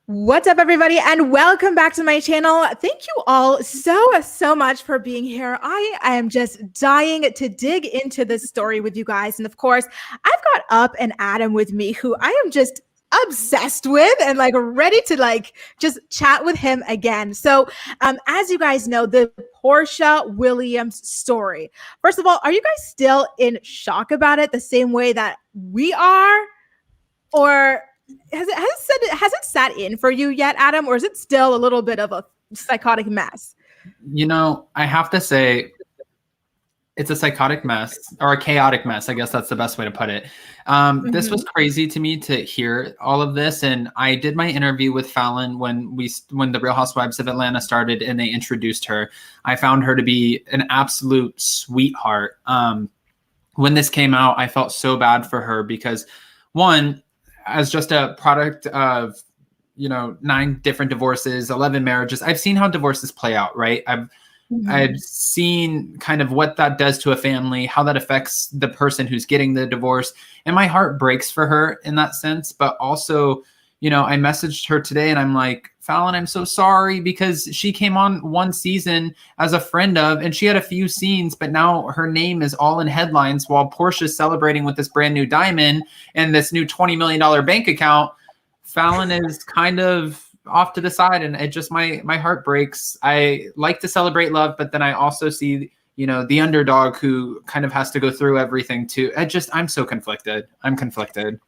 What's up, everybody, and welcome back to my channel. Thank you all so much for being here. I am just dying to dig into this story with you guys. And of course, I've got Up and Adam with me, who I am just obsessed with and ready to just chat with him again. So as you guys know, the Porsha Williams story. First of all, are you guys still in shock about it the same way that we are? Or has it sat in for you yet, Adam, or is it still a little bit of a psychotic mess? You know, I have to say it's a psychotic mess, or a chaotic mess. I guess that's the best way to put it. This was crazy to me to hear all of this. And I did my interview with Falynn when the Real Housewives of Atlanta started and they introduced her. I found her to be an absolute sweetheart. When this came out, I felt so bad for her because, one, as just a product of, 9 different divorces, 11 marriages, I've seen how divorces play out, right? I've seen kind of what that does to a family, how that affects the person who's getting the divorce. And my heart breaks for her in that sense. But also, I messaged her today and I'm like, Falynn, I'm so sorry, because she came on one season as a friend of, and she had a few scenes, but now her name is all in headlines while Porsha's celebrating with this brand new diamond and this new $20 million bank account. Falynn is kind of off to the side, and it just, my heart breaks. I like to celebrate love, but then I also see, the underdog who kind of has to go through everything too. I'm so conflicted. I'm conflicted.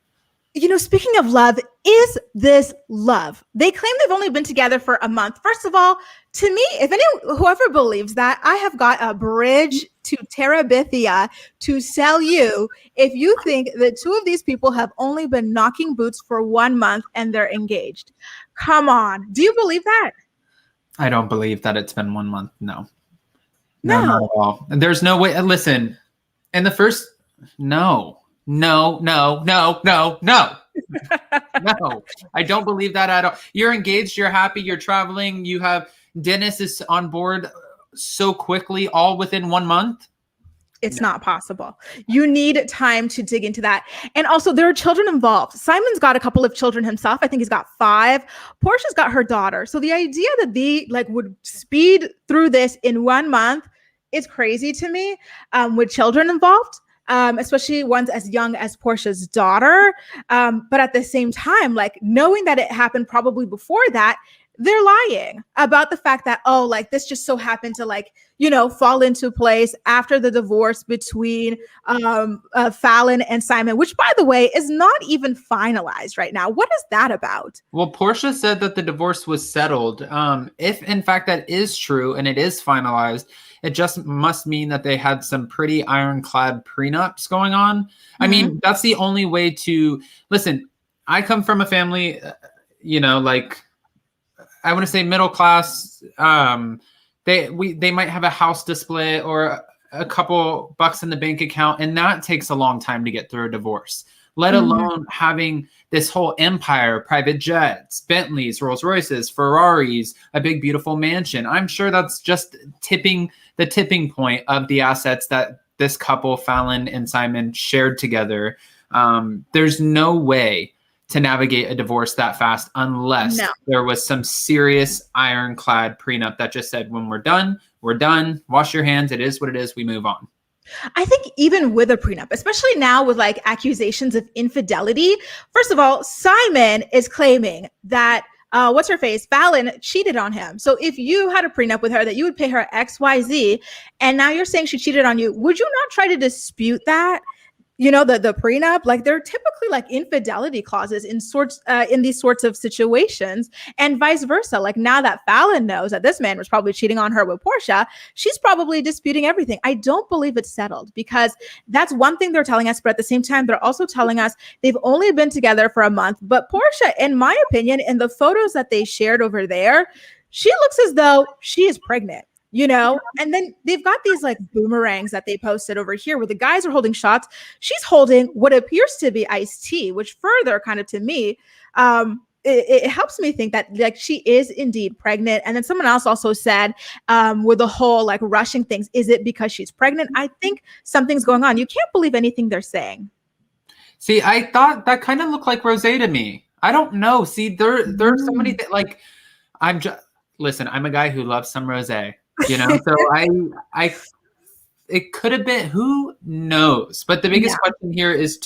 Speaking of love, is this love? They claim they've only been together for a month. First of all, to me, whoever believes that, I have got a bridge to Terabithia to sell you if you think that two of these people have only been knocking boots for 1 month and they're engaged. Come on. Do you believe that? I don't believe that it's been 1 month. No, not at all. There's no way. Listen, in the first, no. No, I don't believe that at all. You're engaged, you're happy, you're traveling, you have Dennis is on board so quickly, all within 1 month. It's not possible. You need time to dig into that. And also, there are children involved. Simon's got a couple of children himself. I think he's got 5. Porsha's got her daughter. So the idea that they would speed through this in 1 month is crazy to me, with children involved. Especially ones as young as Porsha's daughter. But at the same time, knowing that it happened probably before that, they're lying about the fact that, this just so happened to fall into place after the divorce between Falynn and Simon, which, by the way, is not even finalized right now. What is that about? Well, Porsha said that the divorce was settled. If in fact that is true and it is finalized, it just must mean that they had some pretty ironclad prenups going on. I mean, that's the only way to listen. I come from a family, I want to say middle class. They might have a house to split or a couple bucks in the bank account, and that takes a long time to get through a divorce, let alone having this whole empire, private jets, Bentleys, Rolls Royces, Ferraris, a big, beautiful mansion. I'm sure that's just the tipping point of the assets that this couple, Falynn and Simon, shared together. There's no way to navigate a divorce that fast unless there was some serious ironclad prenup that just said, when we're done, wash your hands. It is what it is. We move on. I think even with a prenup, especially now with accusations of infidelity, first of all, Simon is claiming that what's her face, Falynn, cheated on him. So if you had a prenup with her that you would pay her XYZ, and now you're saying she cheated on you, would you not try to dispute that? The prenup, there are typically infidelity clauses in these sorts of situations, and vice versa. Now that Falynn knows that this man was probably cheating on her with Porsha, she's probably disputing everything. I don't believe it's settled, because that's one thing they're telling us, but at the same time, they're also telling us they've only been together for a month. But Porsha, in my opinion, in the photos that they shared over there, she looks as though she is pregnant. And then they've got these boomerangs that they posted over here where the guys are holding shots. She's holding what appears to be iced tea, which further kind of, to me, it helps me think that she is indeed pregnant. And then someone else also said with the whole rushing things, is it because she's pregnant? I think something's going on. You can't believe anything they're saying. See, I thought that kind of looked like Rosé to me. I don't know. See, there's so many like I'm just listen, I'm a guy who loves some rosé, you know? So I it could have been, who knows? But the biggest question here is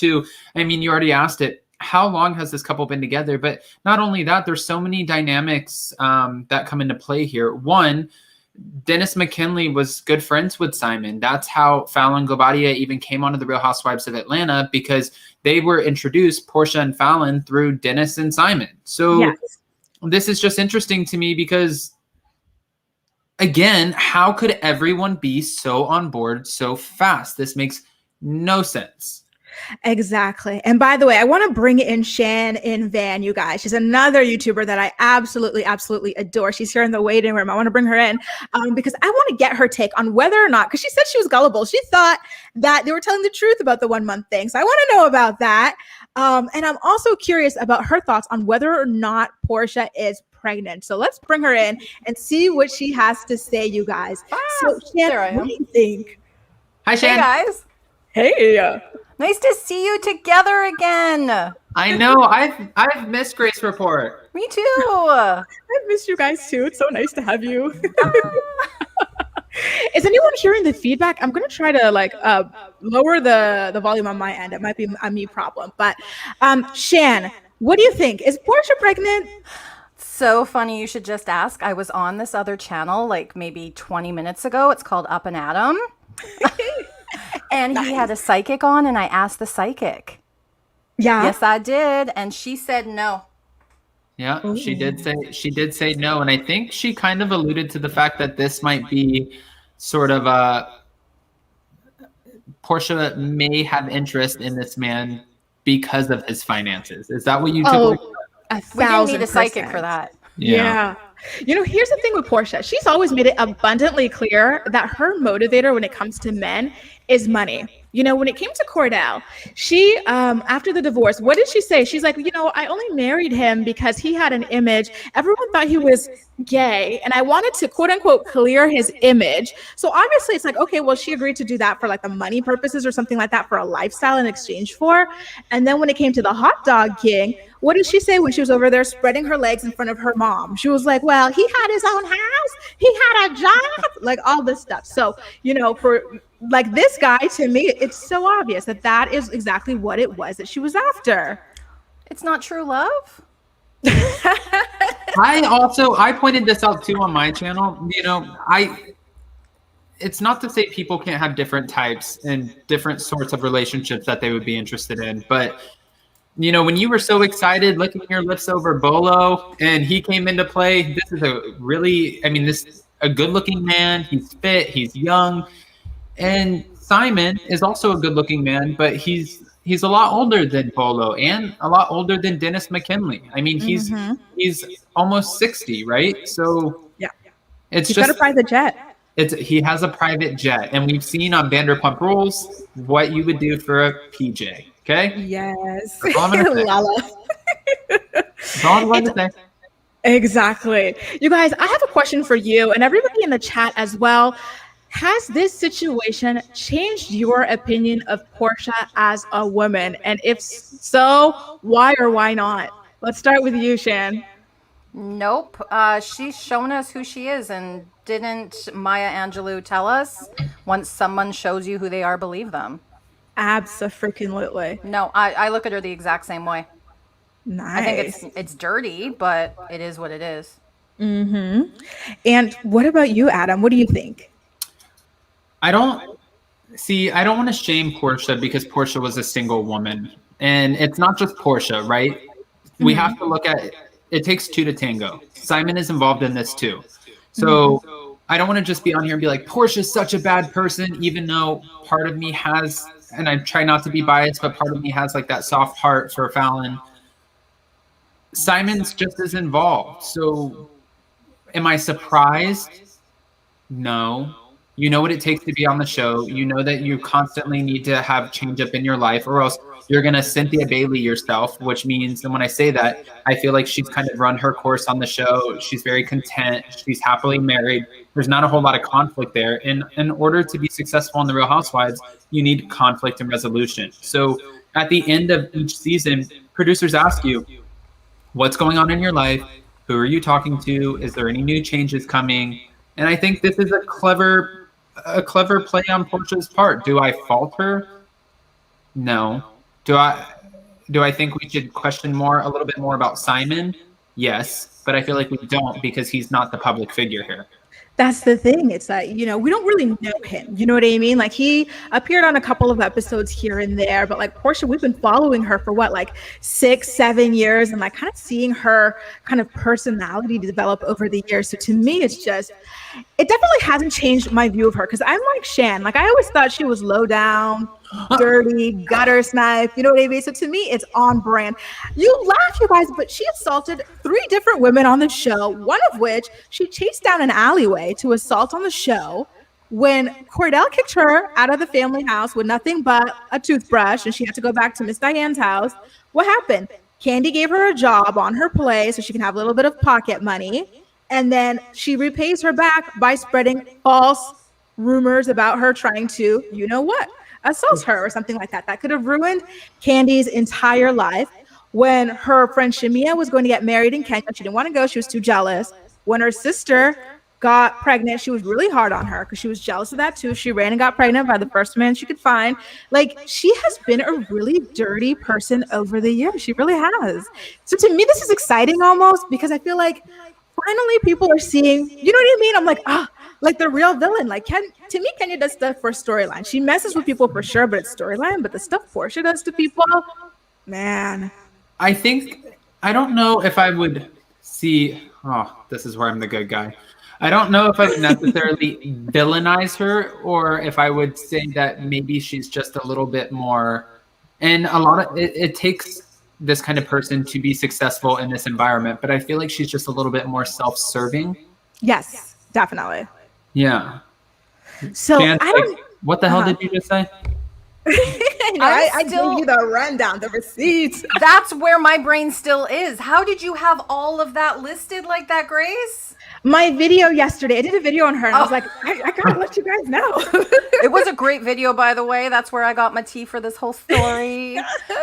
I mean, you already asked it. How long has this couple been together? But not only that, there's so many dynamics that come into play here. One, Dennis McKinley was good friends with Simon. That's how Falynn Guobadia even came onto the Real Housewives of Atlanta, because they were introduced, Porsha and Falynn, through Dennis and Simon. So this is just interesting to me because, again, how could everyone be so on board so fast? This makes no sense. Exactly. And by the way, I want to bring in Shan in Van, you guys. She's another YouTuber that I absolutely adore. She's here in the waiting room. I want to bring her in because I want to get her take on whether or not, because she said she was gullible. She thought that they were telling the truth about the 1 month thing. So I want to know about that. And I'm also curious about her thoughts on whether or not Porsha is pregnant. So let's bring her in and see what she has to say, you guys. So Shan, what do you think? Hi, Shan. Hey, guys. Hey. Nice to see you together again. I know. I've missed Grace Report. Me too. I've missed you guys too. It's so nice to have you. Is anyone hearing the feedback? I'm gonna try to lower the volume on my end. It might be a me problem. But Shan, what do you think? Is Porsha pregnant? So funny you should just ask. I was on this other channel like maybe 20 minutes ago. It's called Up and Adam. And he had a psychic on, and I asked the psychic. Yeah. Yes, I did. And she said no. Yeah, she did say no. And I think she kind of alluded to the fact that this might be sort of Porsha may have interest in this man because of his finances. Is that what you took? We didn't need a psychic for that. Yeah. You know, here's the thing with Porsha. She's always made it abundantly clear that her motivator when it comes to men is money. You know, when it came to Cordell, she, after the divorce, what did she say? She's like, you know, I only married him because he had an image. Everyone thought he was gay, and I wanted to, quote unquote, clear his image. So obviously it's like, okay, well, she agreed to do that for like the money purposes or something like that for a lifestyle in exchange for. And then when it came to the hot dog king, what did she say when she was over there spreading her legs in front of her mom? She was like, well, he had his own house, he had a job, like all this stuff. So, you know, for like this guy, to me, it's so obvious that that is exactly what it was that she was after. It's not true love. I pointed this out too on my channel. You know, it's not to say people can't have different types and different sorts of relationships that they would be interested in, but you know, when you were so excited licking your lips over Bolo and he came into play, this is a good-looking man. He's fit, he's young, and Simon is also a good-looking man, but he's a lot older than Bolo and a lot older than Dennis McKinley. I mean, he's almost 60, right? So yeah, he's got a private jet. He has a private jet, and we've seen on Vanderpump Rules what you would do for a PJ. Okay. Yes. Lala. That's all I'm going to say. Exactly. You guys, I have a question for you and everybody in the chat as well. Has this situation changed your opinion of Porsha as a woman? And if so, why or why not? Let's start with you, Shan. Nope. She's shown us who she is, and didn't Maya Angelou tell us, once someone shows you who they are, believe them? Abso-freaking-lutely. No, I look at her the exact same way. Nice. I think it's dirty, but it is what it is. Mm-hmm. And what about you, Adam? What do you think? I don't want to shame Porsha because Porsha was a single woman. And it's not just Porsha, right? Mm-hmm. We have to look at it takes two to tango. Simon is involved in this too. So I don't want to just be on here and be like, Porsha's such a bad person, even though part of me has, and I try not to be biased, but part of me has like that soft heart for Falynn. Simon's just as involved. So am I surprised? No. You know what it takes to be on the show. You know that you constantly need to have change up in your life, or else you're going to Cynthia Bailey yourself, which means, and when I say that, I feel like she's kind of run her course on the show. She's very content. She's happily married. There's not a whole lot of conflict there. And in order to be successful in the Real Housewives, you need conflict and resolution. So at the end of each season, producers ask you, What's going on in your life? Who are you talking to? Is there any new changes coming? And I think this is a clever play on Portia's part. Do I fault her? No. Do I think we should question a little bit more about Simon? Yes, but I feel like we don't because he's not the public figure here. That's the thing. It's that, we don't really know him. You know what I mean? Like, he appeared on a couple of episodes here and there, but like Porsha, we've been following her for what, like 6-7 years, and like kind of seeing her kind of personality develop over the years. So to me, it definitely hasn't changed my view of her, because I'm like Shan. Like, I always thought she was low down, dirty, gutter snipe. You know what I mean? So to me, it's on brand. You laugh, you guys, but she assaulted 3 different women on the show, one of which she chased down an alleyway to assault on the show. When Cordell kicked her out of the family house with nothing but a toothbrush and she had to go back to Miss Diane's house, what happened? Candy gave her a job on her play so she can have a little bit of pocket money. And then she repays her back by spreading false rumors about her trying to, assault her or something like that. That could have ruined Candy's entire life. When her friend Shamia was going to get married in Kenya, she didn't want to go. She was too jealous. When her sister got pregnant, she was really hard on her because she was jealous of that too. She ran and got pregnant by the first man she could find. Like, she has been a really dirty person over the years. She really has. So to me, this is exciting almost, because I feel like finally people are seeing, you know what I mean? I'm like, like the real villain. Like, to me, Kenya does stuff for storyline. She messes with people for sure, but it's storyline. But the stuff Porsha does to people, man. I don't know if I would see, this is where I'm the good guy. I don't know if I would necessarily villainize her, or if I would say that maybe she's just a little bit more, and a lot of it takes this kind of person to be successful in this environment, but I feel like she's just a little bit more self-serving. Yes, definitely. Yeah. So what the hell did you just say? I gave you the rundown, the receipts. That's where my brain still is. How did you have all of that listed like that, Grace? My video yesterday, I did a video on her, and I was like, I gotta let you guys know. It was a great video, by the way. That's where I got my tea for this whole story.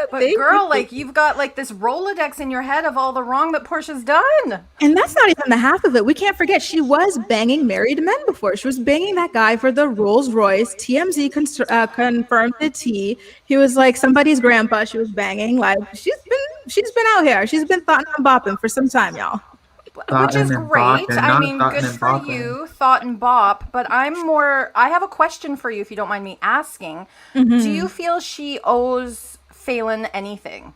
But girl, like, you've got like this Rolodex in your head of all the wrong that Portia's done. And that's not even the half of it. We can't forget, she was banging married men before. She was banging that guy for the Rolls Royce. TMZ confirmed the tea. He was like somebody's grandpa she was banging. Like, she's been out here. She's been thought and bopping for some time, y'all. Which is great. I mean, good for you, thought and bop. But I have a question for you, if you don't mind me asking. Mm-hmm. Do you feel she owes Falynn anything?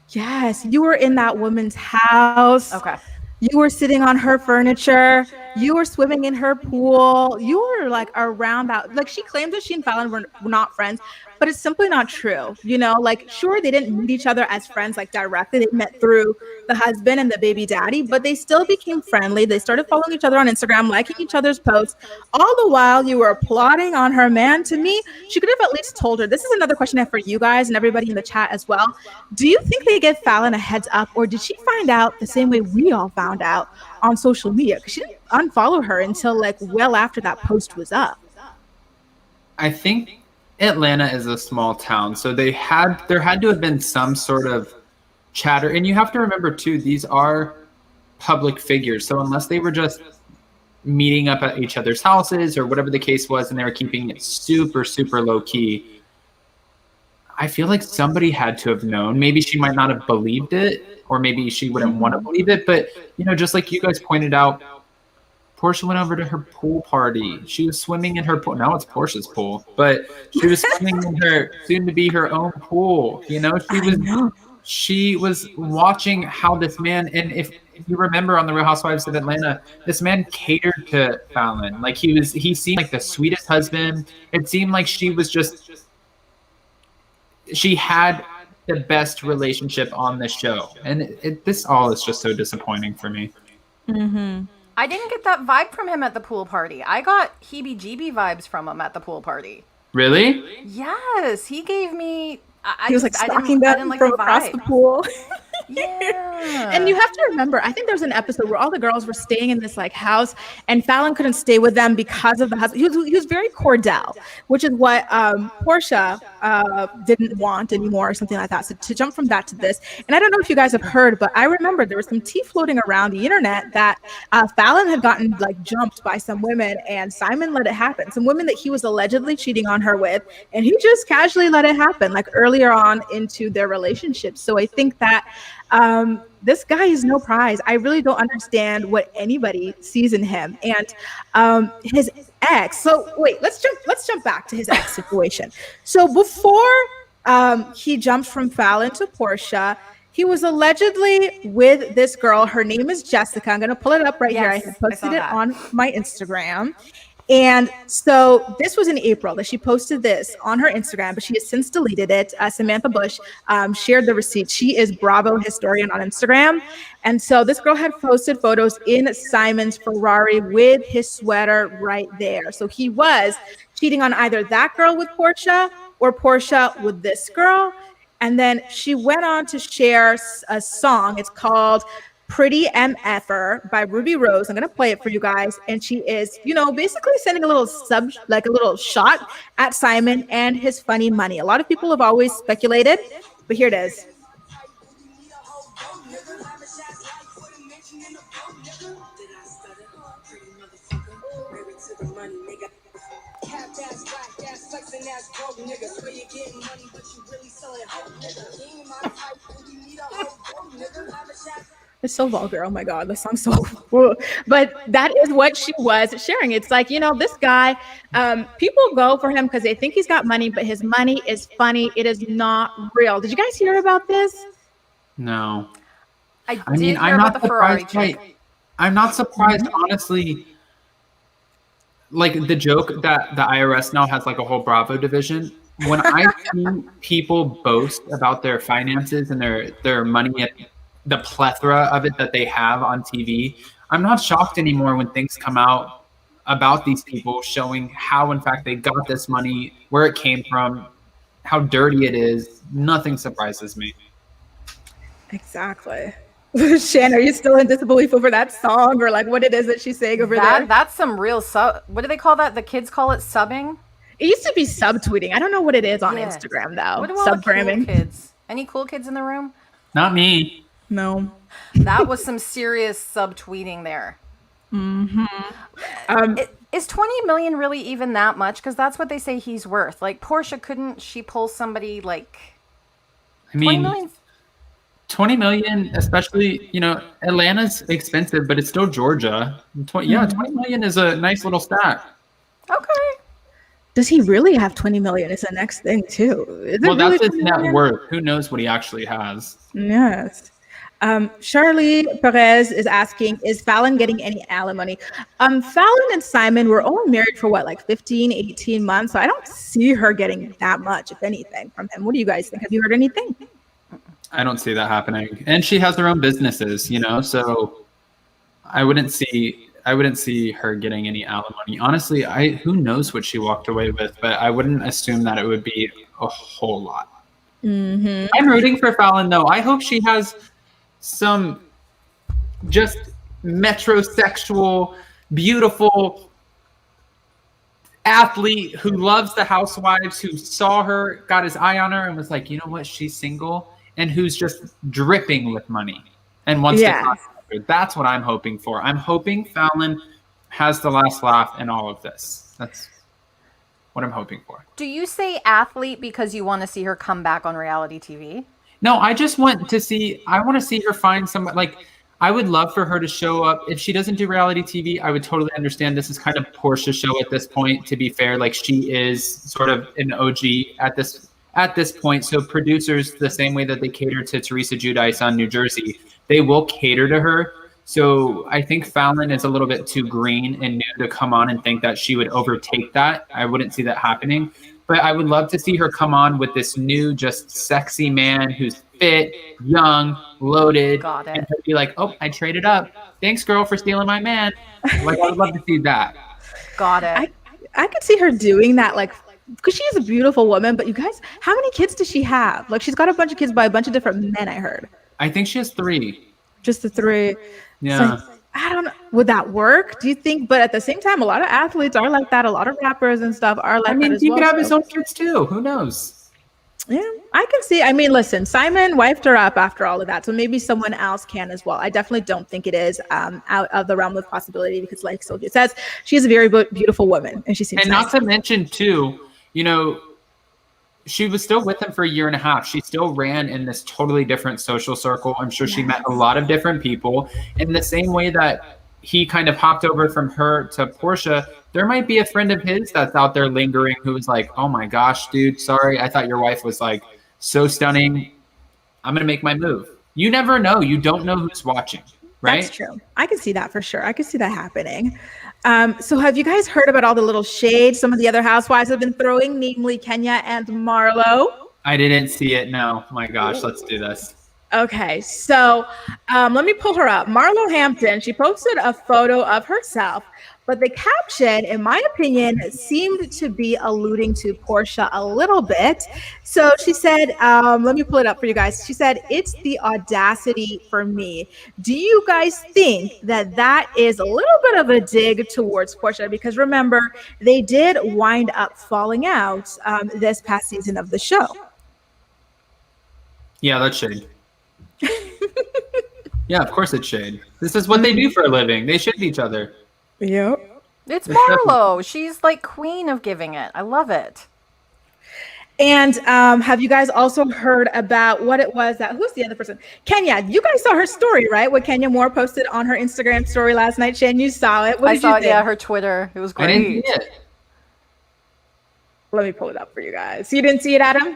Yes, you were in that woman's house. Okay. You were sitting on her furniture. You were swimming in her pool. You were like around that. Like, she claims that she and Falynn were not friends, but it's simply not true. Like, sure, they didn't meet each other as friends, like directly. They met through the husband and the baby daddy, but they still became friendly. They started following each other on Instagram, liking each other's posts. All the while you were plotting on her man. To me, she could have at least told her. This is another question I have for you guys and everybody in the chat as well. Do you think they gave Falynn a heads up, or did she find out the same way we all found out on social media? Because she didn't unfollow her until like well after that post was up. I think Atlanta is a small town, so there had to have been some sort of chatter. And you have to remember too, these are public figures, so unless they were just meeting up at each other's houses or whatever the case was, and they were keeping it super, super low key, I feel like somebody had to have known. Maybe she might not have believed it, or maybe she wouldn't want to believe it. But just like you guys pointed out, Porsha went over to her pool party. She was swimming in her pool. Now it's Portia's pool, but she was swimming in her soon to be her own pool. She was watching how this man, and if you remember on the Real Housewives of Atlanta, this man catered to Falynn. Like, he seemed like the sweetest husband. It seemed like she had the best relationship on the show. And this all is just so disappointing for me. Mm-hmm. I didn't get that vibe from him at the pool party. I got heebie-jeebie vibes from him at the pool party. Really? Yes, he gave me. He was like stalking them from across the pool. Yeah. And you have to remember, I think there was an episode where all the girls were staying in this like house, and Fallon couldn't stay with them because of the husband. He was very Cordell, which is what Porsha didn't want anymore, or something like that. So to jump from that to this, and I don't know if you guys have heard, but I remember there was some tea floating around the internet that Fallon had gotten like jumped by some women, and Simon let it happen. Some women that he was allegedly cheating on her with, and he just casually let it happen, like earlier on into their relationship. So I think that this guy is no prize. I really don't understand what anybody sees in him. And his ex. So wait, let's jump back to his ex situation. So before he jumped from Fallon to Porsha, he was allegedly with this girl. Her name is Jessica. I'm going to pull it up right here. I posted it on my Instagram. And so this was in April that she posted this on her Instagram, but she has since deleted it. Samantha Bush shared the receipt. She is Bravo historian on Instagram. And so this girl had posted photos in Simon's Ferrari with his sweater right there. So he was cheating on either that girl with Porsha or Porsha with this girl. And then she went on to share a song. It's called Pretty MFer by Ruby Rose. I'm going to play it for you guys. And she is, basically sending a little shot at Simon and his funny money. A lot of people have always speculated, but here it is. It's so vulgar. Oh my God, the song's so cool. But that is what she was sharing. It's like, this guy, people go for him because they think he's got money, but his money is funny. It is not real. Did you guys hear about this? No. I mean, I'm not surprised. I'm not surprised, honestly. Like the joke that the IRS now has like a whole Bravo division. When I see people boast about their finances and their money, the plethora of it that they have on TV, I'm not shocked anymore when things come out about these people showing how, in fact, they got this money, where it came from, how dirty it is. Nothing surprises me. Exactly. Shan, are you still in disbelief over that song, or like what it is that she's saying over there? That's some real what do they call that? The kids call it subbing? It used to be subtweeting. I don't know what it is on Instagram though. What do all the cool kids? Any cool kids in the room? Not me. No. That was some serious subtweeting there. Mm-hmm. Is 20 million really even that much? Because that's what they say he's worth. Like Porsha, couldn't she pull somebody like 20 million? 20 million, especially, Atlanta's expensive, but it's still Georgia. 20 million is a nice little stat. Okay. Does he really have 20 million? Is the next thing too. That's his net worth. Who knows what he actually has? Yes. Charlie Perez is asking, is Fallon getting any alimony? Fallon and Simon were only married for 15, 18 months. So I don't see her getting that much, if anything, from him. What do you guys think? Have you heard anything? I don't see that happening. And she has her own businesses, so I wouldn't see her getting any alimony. Honestly, who knows what she walked away with, but I wouldn't assume that it would be a whole lot. Mm-hmm. I'm rooting for Fallon though. I hope she has some just metrosexual, beautiful athlete who loves the Housewives, who saw her, got his eye on her, and was like, you know what, she's single, and who's just dripping with money and wants to contact her. That's what I'm hoping for. I'm hoping Fallon has the last laugh in all of this. That's what I'm hoping for. Do you say athlete because you want to see her come back on reality TV? No, I just want to see her find somebody. I would love for her to show up. If she doesn't do reality TV, I would totally understand. This is kind of Porsha's show at this point, to be fair. She is sort of an OG at this point. So producers, the same way that they cater to Teresa Giudice on New Jersey, they will cater to her. So I think Fallon is a little bit too green and new to come on and think that she would overtake that. I wouldn't see that happening. But I would love to see her come on with this new, just sexy man who's fit, young, loaded. Got it. And her be like, oh, I traded up. Thanks, girl, for stealing my man. I would love to see that. Got it. I could see her doing that, because she is a beautiful woman. But you guys, how many kids does she have? She's got a bunch of kids by a bunch of different men, I heard. I think she has 3. Just the 3. Yeah. So I don't know. Would that work? Do you think? But at the same time, a lot of athletes are like that. A lot of rappers and stuff are like that as he well. could have his own kids too. Who knows? Yeah, I can see. I mean, listen, Simon wifed her up after all of that, so maybe someone else can as well. I definitely don't think it is out of the realm of possibility because, like Sylvia says, she's a very beautiful woman, and she seems. And nice. not to mention too, she was still with him for a year and a half. She still ran in this totally different social circle. I'm sure she met a lot of different people. In the same way that he kind of hopped over from her to Porsha, there might be a friend of his that's out there lingering who's like, oh my gosh, dude, sorry. I thought your wife was like so stunning. I'm going to make my move. You never know. You don't know who's watching, right? That's true. I can see that for sure. I can see that happening. So have you guys heard about all the little shade some of the other housewives have been throwing, namely Kenya and Marlo? I didn't see it. No. My gosh, let's do this. Okay, so let me pull her up. Marlo Hampton, she posted a photo of herself, but the caption, in my opinion, seemed to be alluding to Porsha a little bit. So she said, let me pull it up for you guys. She said, it's the audacity for me. Do you guys think that that is a little bit of a dig towards Porsha? Because remember, they did wind up falling out this past season of the show. Yeah, that's shade. Yeah, of course it's shade. This is what they do for a living. They shade each other. Yep. It's Marlo. She's like queen of giving it. I love it. And have you guys also heard about what it was that, who's the other person? Kenya. You guys saw her story, right? What Kenya Moore posted on her Instagram story last night. Shan, you saw it. What did you think? Yeah, her Twitter. It was great. I didn't see it. Let me pull it up for you guys. You didn't see it, Adam?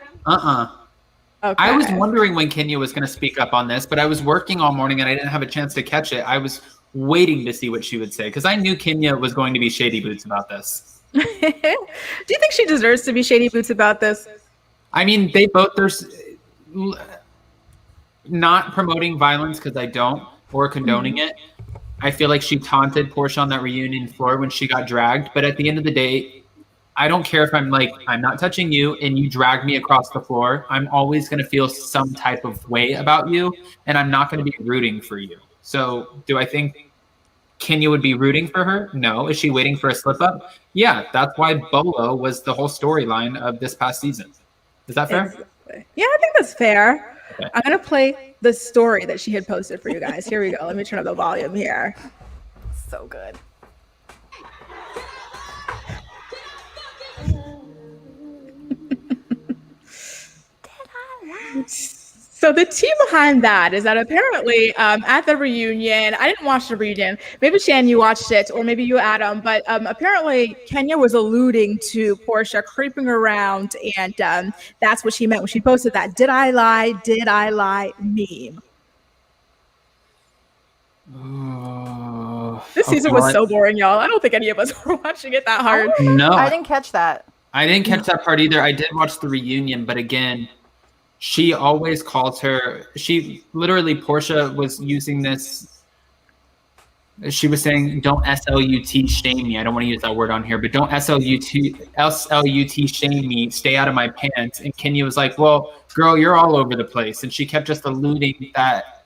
Okay. I was wondering when Kenya was going to speak up on this, but I was working all morning and I didn't have a chance to catch it. I was waiting to see what she would say because I knew Kenya was going to be shady boots about this. Do you think she deserves to be shady boots about this? I mean, there's not promoting violence because I don't, or condoning it. I feel like she taunted Porsha on that reunion floor when she got dragged. But at the end of the day, I don't care if I'm like, I'm not touching you and you drag me across the floor. I'm always going to feel some type of way about you and I'm not going to be rooting for you. So do I think Kenya would be rooting for her? No. Is she waiting for a slip up? Yeah, that's why Bolo was the whole storyline of this past season. Is that fair? Exactly. Yeah, I think that's fair. Okay. I'm going to play the story that she had posted for you guys. Here we go. Let me turn up the volume here. So good. So the tea behind that is that apparently at the reunion, I didn't watch the reunion. Maybe Shan, you watched it, or maybe you, Adam. But apparently Kenya was alluding to Porsha creeping around, and that's what she meant when she posted that "Did I lie? Did I lie?" meme. This season was so boring, y'all. I don't think any of us were watching it that hard. No, I didn't catch that. I didn't catch that part either. I did watch the reunion, but again, she always calls her. She literally, Porsha was using this. She was saying, "Don't SLUT shame me." I don't want to use that word on here, but don't SLUT shame me. Stay out of my pants. And Kenya was like, "Well, girl, you're all over the place," and she kept just alluding that,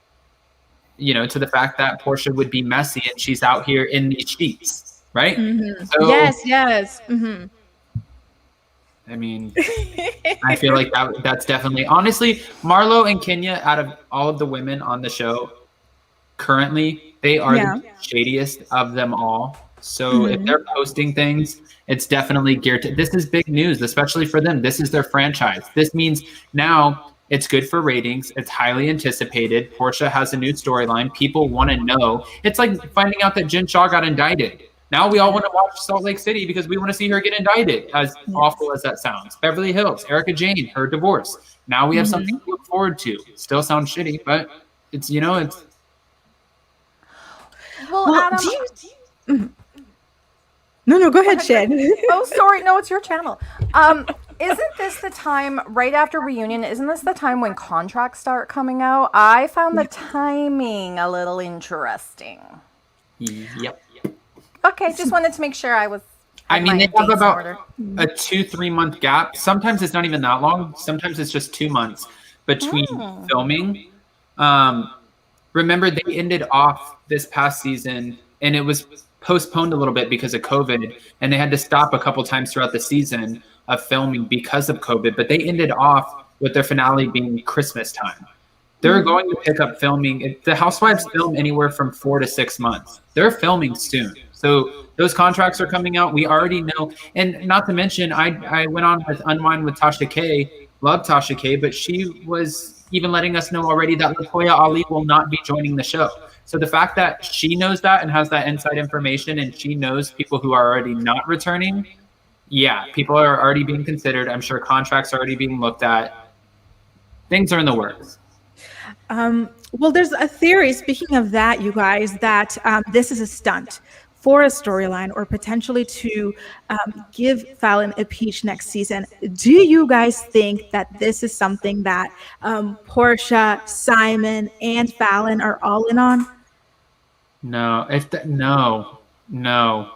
to the fact that Porsha would be messy and she's out here in these sheets, right? Mm-hmm. So, yes. Mm-hmm. I mean, I feel like that's definitely, honestly, Marlo and Kenya, out of all of the women on the show currently, they are the shadiest of them all. So if they're posting things, it's definitely geared to, this is big news, especially for them. This is their franchise. This means now it's good for ratings. It's highly anticipated. Porsha has a new storyline. People want to know. It's like finding out that Jen Shah got indicted. Now we all want to watch Salt Lake City because we want to see her get indicted, as awful as that sounds. Beverly Hills, Erica Jane, her divorce. Now we have something to look forward to. Still sounds shitty, but it's, it's. Well, Adam. No, go ahead, Shan. Oh, sorry. No, it's your channel. Isn't this the time right after reunion? Isn't this the time when contracts start coming out? I found the timing a little interesting. Yep. Okay, just wanted to make sure I was. I mean, they have about a 2-3 month gap. Sometimes it's not even that long. Sometimes it's just 2 months between filming. Remember, they ended off this past season, and it was postponed a little bit because of COVID, and they had to stop a couple times throughout the season of filming because of COVID. But they ended off with their finale being Christmas time. They're going to pick up filming. The Housewives film anywhere from 4 to 6 months. They're filming soon. So those contracts are coming out. We already know. And not to mention, I went on with Unwind with Tasha K. Love Tasha K. But she was even letting us know already that LaToya Ali will not be joining the show. So the fact that she knows that and has that inside information, and she knows people who are already not returning, yeah, people are already being considered. I'm sure contracts are already being looked at. Things are in the works. Well, there's a theory, speaking of that, you guys, that this is a stunt for a storyline or potentially to give Fallon a peach next season. Do you guys think that this is something that Porsha, Simon, and Fallon are all in on? No, no.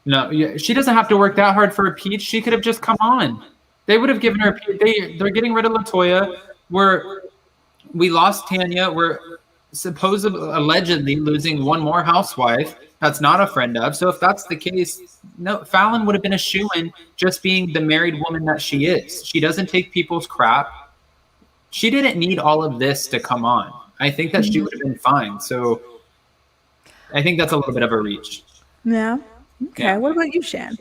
Yeah, she doesn't have to work that hard for a peach. She could have just come on. They would have given her a peach. They're getting rid of LaToya. We lost Tanya. We're allegedly losing one more housewife that's not a friend of. So if that's the case, no, Fallon would have been a shoo-in just being the married woman that she is. She doesn't take people's crap. She didn't need all of this to come on. I think that she would have been fine. So I think that's a little bit of a reach. Yeah. Okay. Yeah. What about you, Shan?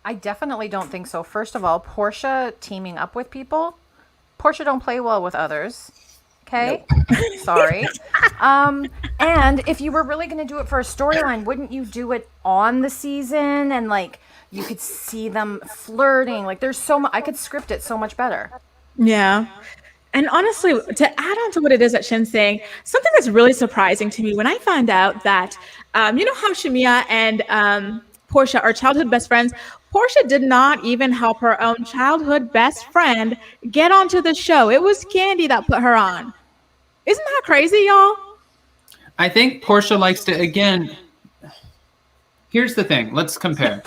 I definitely don't think so. First of all, Porsha teaming up with people. Porsha don't play well with others. Okay. Nope. Sorry. And if you were really going to do it for a storyline, wouldn't you do it on the season? And like, you could see them flirting. Like there's so much, I could script it so much better. Yeah. And honestly, to add on to what it is that Shin's saying, something that's really surprising to me when I found out that, you know how Shamia and Porsha are childhood best friends? Porsha did not even help her own childhood best friend get onto the show. It was Candy that put her on. Isn't that crazy, y'all? I think Porsha likes to, again, here's the thing. Let's compare.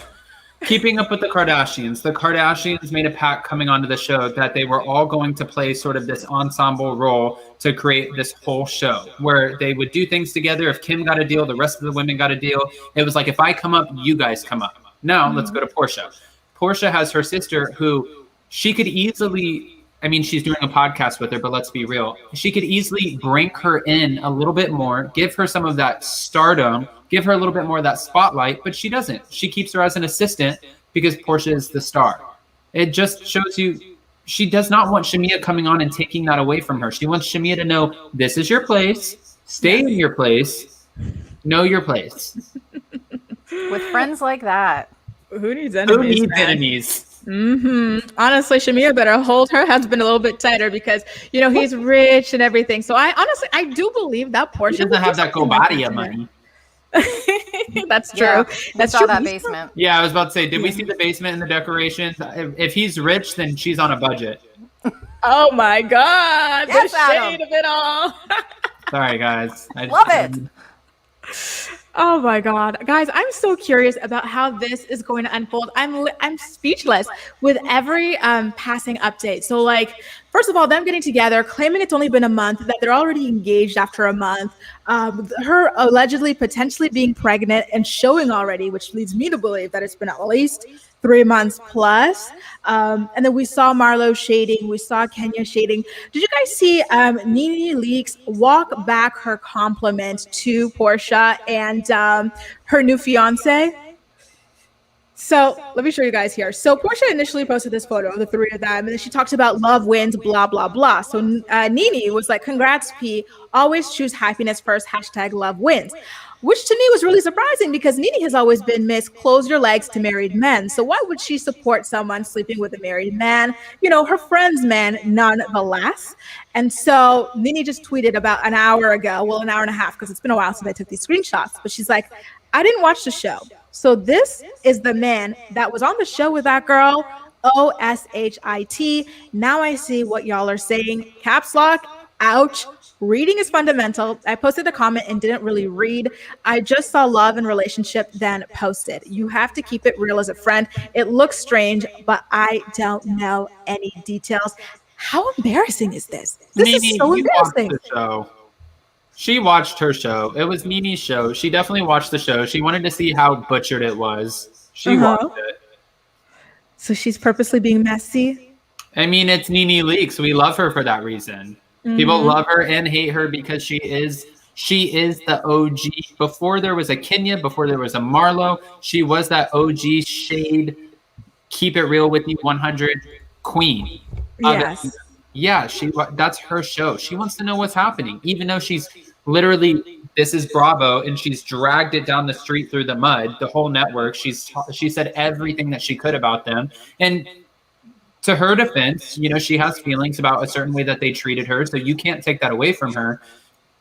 Keeping Up with the Kardashians made a pact coming onto the show that they were all going to play sort of this ensemble role to create this whole show where they would do things together. If Kim got a deal, the rest of the women got a deal. It was like, if I come up, you guys come up. Now let's go to Porsha. Porsha has her sister who she could easily, I mean, she's doing a podcast with her, but let's be real. She could easily bring her in a little bit more, give her some of that stardom, give her a little bit more of that spotlight, but she doesn't. She keeps her as an assistant because Porsha is the star. It just shows you she does not want Shamia coming on and taking that away from her. She wants Shamia to know this is your place, stay in your place, know your place. With friends like that. Who needs enemies? Who needs enemies? Honestly, Shamia better hold her husband a little bit tighter because, you know, he's rich and everything. So I do believe that Porsha doesn't have that Guobadia money. That's true. Yeah, That's saw true. that basement. Yeah, I was about to say, did we see the basement and the decorations? If he's rich, then she's on a budget. Oh my God. Yes, the Adam. shade of it all. Sorry, guys. Love it. Oh my God, guys, I'm so curious about how this is going to unfold. I'm speechless with every passing update. So like, first of all, them getting together, claiming it's only been a month, that they're already engaged after a month, her allegedly potentially being pregnant and showing already, which leads me to believe that it's been at least 3 months plus. And then we saw Marlo shading. We saw Kenya shading. Did you guys see Nene Leakes walk back her compliment to Porsha and her new fiance? So let me show you guys here. So Porsha initially posted this photo of the three of them, and then she talks about love wins, blah, blah, blah. So Nene was like, congrats, P. Always choose happiness first, #love wins. Which to me was really surprising because Nene has always been Miss Close Your Legs to Married Men. So why would she support someone sleeping with a married man? You know, her friend's man, nonetheless. And so Nene just tweeted about an hour ago, well, an hour and a half, because it's been a while since I took these screenshots. But she's like, I didn't watch the show. So this is the man that was on the show with that girl, OSHIT. Now I see what y'all are saying. Caps lock, ouch. Reading is fundamental. I posted a comment and didn't really read. I just saw love and relationship, then posted. You have to keep it real as a friend. It looks strange, but I don't know any details. How embarrassing is this? This Nene, is so you watched embarrassing. the show. She watched her show. It was Nene's show. She definitely watched the show. She wanted to see how butchered it was. She watched it. So she's purposely being messy. I mean, it's Nene Leakes. We love her for that reason. People love her and hate her because she is the OG. Before there was a Kenya, before there was a Marlo, she was that OG shade, keep it real with you 100 queen. Yes. Yeah, that's her show. She wants to know what's happening, even though she's literally, this is Bravo, and she's dragged it down the street through the mud, the whole network. She said everything that she could about them. And to her defense, you know, she has feelings about a certain way that they treated her, so you can't take that away from her.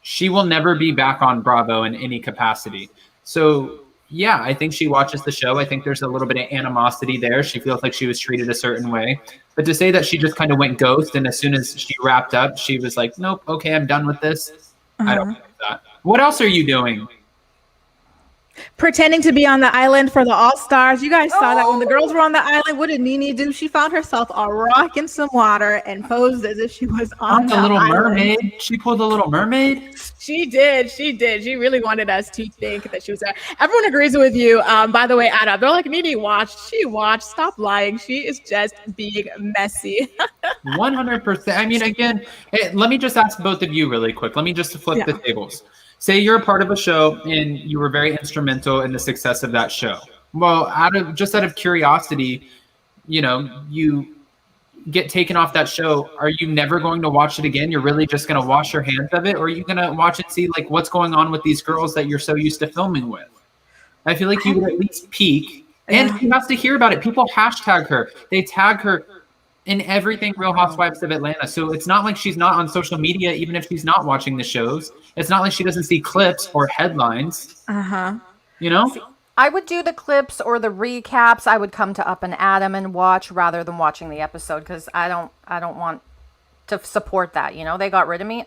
She will never be back on Bravo in any capacity. So yeah, I think she watches the show. I think there's a little bit of animosity there. She feels like she was treated a certain way. But to say that she just kind of went ghost and as soon as she wrapped up, she was like, nope, okay, I'm done with this. I don't believe that. What else are you doing? Pretending to be on the island for the All-Stars. You guys saw that when the girls were on the island. What did Nene do? She found herself a rock in some water and posed as if she was on the Little Mermaid. She pulled the Little Mermaid. She did. She really wanted us to think that she was there. Everyone agrees with you. By the way, Anna, they're like, Nene watched. She watched. Stop lying. She is just being messy. 100%. I mean, again, let me just ask both of you really quick. Let me just flip the tables. Say you're a part of a show and you were very instrumental in the success of that show. Well, out of curiosity, you know, you get taken off that show. Are you never going to watch it again? You're really just going to wash your hands of it? Or are you going to watch it, see like what's going on with these girls that you're so used to filming with? I feel like you would at least peek. And she has to hear about it. People hashtag her. They tag her in everything Real Housewives of Atlanta. So it's not like she's not on social media, even if she's not watching the shows. It's not like she doesn't see clips or headlines. You know? I would do the clips or the recaps. I would come to Up and Adam and watch rather than watching the episode because I don't want to support that. You know, they got rid of me.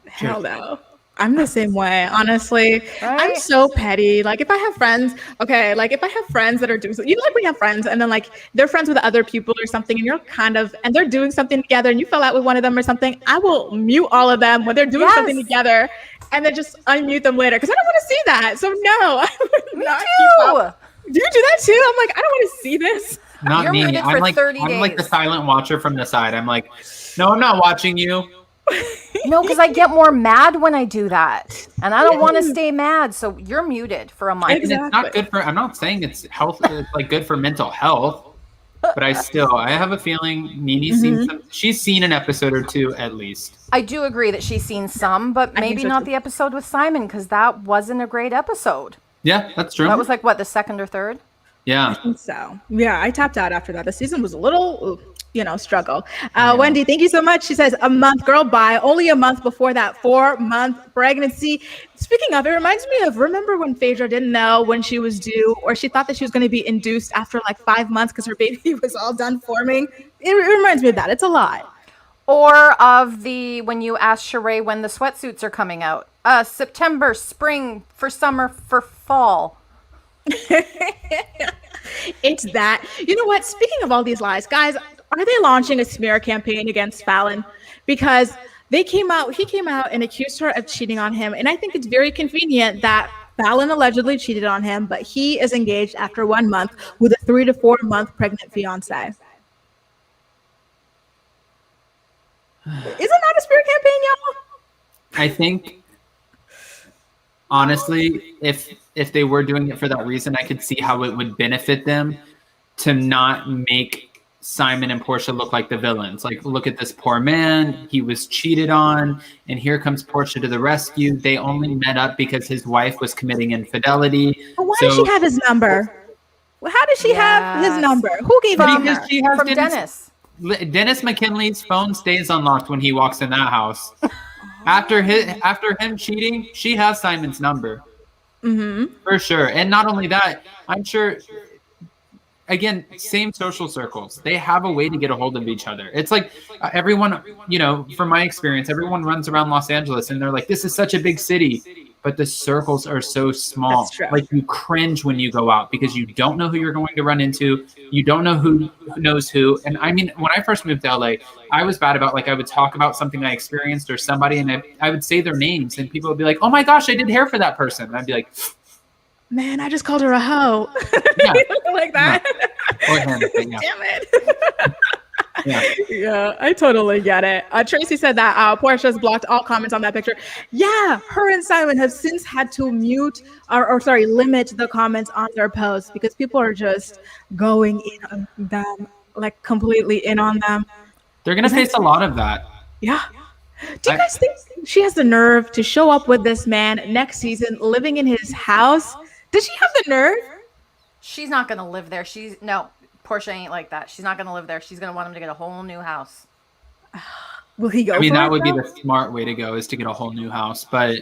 Hell no. I'm the same way, honestly. Right? I'm so petty. Like if I have friends, that are doing something, you know, like we have friends and then like they're friends with other people or something and and they're doing something together and you fell out with one of them or something, I will mute all of them when they're doing something together and then just unmute them later because I don't want to see that. So no, I would not keep up. Do you do that too? I'm like, I don't want to see this. Not You're me. muted for 30 days. I'm like the silent watcher from the side. I'm like, no, I'm not watching you. No, because I get more mad when I do that, and I don't want to stay mad. So you're muted for a month. Exactly. It's not good for. I'm not saying it's health, like good for mental health, but I have a feeling Nene's seen she's seen an episode or two at least. I do agree that she's seen some, but maybe not the episode with Simon because that wasn't a great episode. Yeah, that's true. That was like what, the second or third? Yeah. I think so. Yeah, I tapped out after that. The season was a little, struggle. Wendy, thank you so much. She says, a month, girl, bye. Only a month before that 4-month pregnancy. Speaking of, it reminds me of, remember when Phaedra didn't know when she was due, or she thought that she was going to be induced after like 5 months because her baby was all done forming? It reminds me of that. It's a lot. Or of when you asked Sheree when the sweatsuits are coming out. September, spring, for summer, for fall. It's that. You know what? Speaking of all these lies, guys, are they launching a smear campaign against Fallon? Because he came out and accused her of cheating on him. And I think it's very convenient that Fallon allegedly cheated on him, but he is engaged after 1 month with a 3 to 4 month pregnant fiance. Isn't that a smear campaign, y'all? I think, honestly, if they were doing it for that reason, I could see how it would benefit them to not make Simon and Porsha look like the villains. Like, look at this poor man. He was cheated on, and here comes Porsha to the rescue. They only met up because his wife was committing infidelity. But why does she have his number? Well, how does she have his number? Who gave it to her? She has From Dennis. Dennis McKinley's phone stays unlocked when he walks in that house. After him cheating, she has Simon's number. For sure. And not only that, I'm sure, again, same social circles. They have a way to get a hold of each other. It's like everyone, from my experience, everyone runs around Los Angeles and they're like, this is such a big city. but the circles are so small. That's true. Like you cringe when you go out because you don't know who you're going to run into. You don't know who knows who. And I mean, when I first moved to LA, I was bad about like I would talk about something I experienced or somebody, and I would say their names, and people would be like, "Oh my gosh, I did hair for that person." And I'd be like, "Man, I just called her a hoe." Yeah. Like that. Or him, but yeah. Damn it. Yeah, I totally get it. Tracy said that Portia's blocked all comments on that picture. Yeah, her and Simon have since had to mute or limit the comments on their posts because people are just going in on them, like completely in on them. They're gonna face a lot of that. Yeah. Do you guys think she has the nerve to show up with this man next season, living in his house? Does she have the nerve? She's not gonna live there. No. Porsha ain't like that. She's not going to live there. She's going to want him to get a whole new house. Will he go? I mean, that would be the smart way to go, is to get a whole new house. But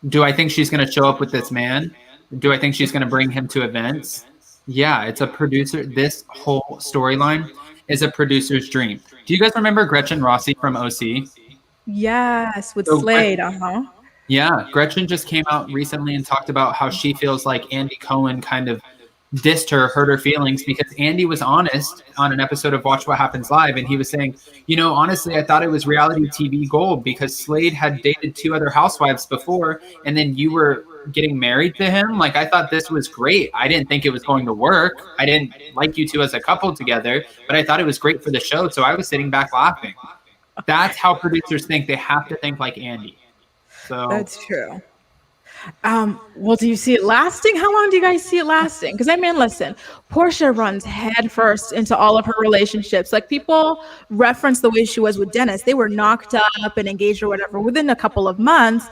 do I think she's going to show up with this man? Do I think she's going to bring him to events? Yeah, it's a producer. This whole storyline is a producer's dream. Do you guys remember Gretchen Rossi from OC? Yes, with Slade. Yeah, Gretchen just came out recently and talked about how she feels like Andy Cohen kind of dissed her, hurt her feelings, because Andy was honest on an episode of Watch What Happens Live, and he was saying, honestly, I thought it was reality TV gold because Slade had dated 2 other housewives before, and then you were getting married to him. Like, I thought this was great. I didn't think it was going to work. I didn't like you 2 as a couple together, but I thought it was great for the show, so I was sitting back laughing. That's how producers think. They have to think like Andy. So that's true. Well, do you see it lasting? How long do you guys see it lasting? Because I mean, listen, Porsha runs headfirst into all of her relationships. Like, people reference the way she was with Dennis. They were knocked up and engaged or whatever within a couple of months.